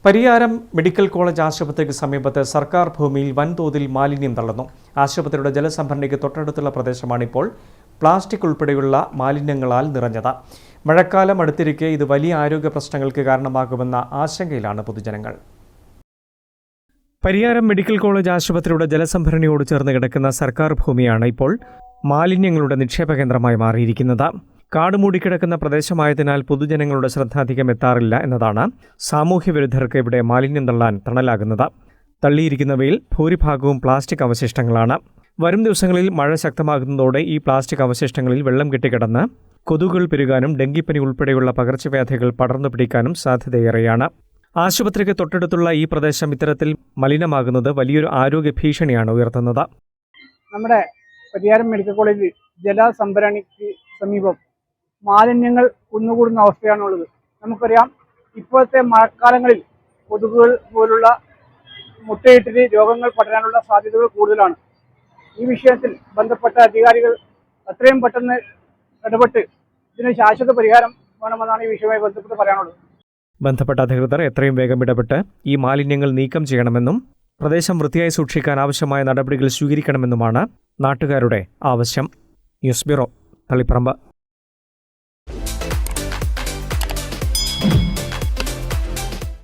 Pariyaram medical college ആശുപത്രിക്ക് സമീപത്ത് സർക്കാർ ഭൂമിയിൽ വൻതോതിൽ മാലിന്യം തള്ളുന്നു. ആശുപത്രിയുടെ ജലസംഭരണിക്ക് തൊട്ടടുത്തുള്ള പ്രദേശമാണിപ്പോൾ പ്ലാസ്റ്റിക് ഉൾപ്പെടെയുള്ള മാലിന്യങ്ങളാൽ നിറഞ്ഞത്. മഴക്കാലം അടുത്തിരിക്കെ ഇത് വലിയ ആരോഗ്യ പ്രശ്നങ്ങൾക്ക് കാരണമാകുമെന്ന ആശങ്കയിലാണ് പൊതുജനങ്ങൾ. പരിയാരം മെഡിക്കൽ കോളേജ് ആശുപത്രിയുടെ ജലസംഭരണിയോട് ചേർന്ന് കിടക്കുന്ന സർക്കാർ ഭൂമിയാണ് ഇപ്പോൾ മാലിന്യങ്ങളുടെ നിക്ഷേപ കേന്ദ്രമായി മാറിയിരിക്കുന്നത്. കാട് മൂടിക്കിടക്കുന്ന പ്രദേശമായതിനാൽ പൊതുജനങ്ങളുടെ ശ്രദ്ധ അധികം എത്താറില്ല എന്നതാണ് സാമൂഹ്യ വിരുദ്ധർക്ക് ഇവിടെ മാലിന്യം തള്ളാൻ തണലാകുന്നത്. തള്ളിയിരിക്കുന്നവയിൽ ഭൂരിഭാഗവും പ്ലാസ്റ്റിക് അവശിഷ്ടങ്ങളാണ്. വരും ദിവസങ്ങളിൽ മഴ ശക്തമാകുന്നതോടെ ഈ പ്ലാസ്റ്റിക് അവശിഷ്ടങ്ങളിൽ വെള്ളം കെട്ടിക്കിടന്ന് കൊതുകുകൾ പെരുകാനും ഡെങ്കിപ്പനി ഉൾപ്പെടെയുള്ള പകർച്ചവ്യാധികൾ പടർന്നു പിടിക്കാനും സാധ്യതയേറെയാണ്. ആശുപത്രിക്ക് തൊട്ടടുത്തുള്ള ഈ പ്രദേശം ഇത്തരത്തിൽ മലിനമാകുന്നത് വലിയൊരു ആരോഗ്യ ഭീഷണിയാണ് ഉയർത്തുന്നത്. നമ്മുടെ പരിയാരം മെഡിക്കൽ കോളേജ് ജലസംഭരണിക്ക് സമീപം മാലിന്യങ്ങൾ കുന്നുകൂടുന്ന അവസ്ഥയാണുള്ളത്. നമുക്കറിയാം, ഇപ്പോഴത്തെ മഴക്കാലങ്ങളിൽ കൊതുകുകൾ പോലുള്ള മുട്ടയിട്ടിട്ട് രോഗങ്ങൾ പടരാനുള്ള സാധ്യതകൾ കൂടുതലാണ്. ഈ വിഷയത്തിൽ ബന്ധപ്പെട്ട അധികാരികൾ എത്രയും പെട്ടെന്ന് ഇടപെട്ട് ഇതിന് ശാശ്വത പരിഹാരം വേണമെന്നാണ് ഈ വിഷയവുമായി ബന്ധപ്പെട്ട് പറയാനുള്ളത്. ബന്ധപ്പെട്ട അധികൃതർ എത്രയും വേഗം ഇടപെട്ട് ഈ മാലിന്യങ്ങൾ നീക്കം ചെയ്യണമെന്നും പ്രദേശം വൃത്തിയായി സൂക്ഷിക്കാൻ ആവശ്യമായ നടപടികൾ സ്വീകരിക്കണമെന്നുമാണ് നാട്ടുകാരുടെ ആവശ്യം. News bureau, Taliparamba.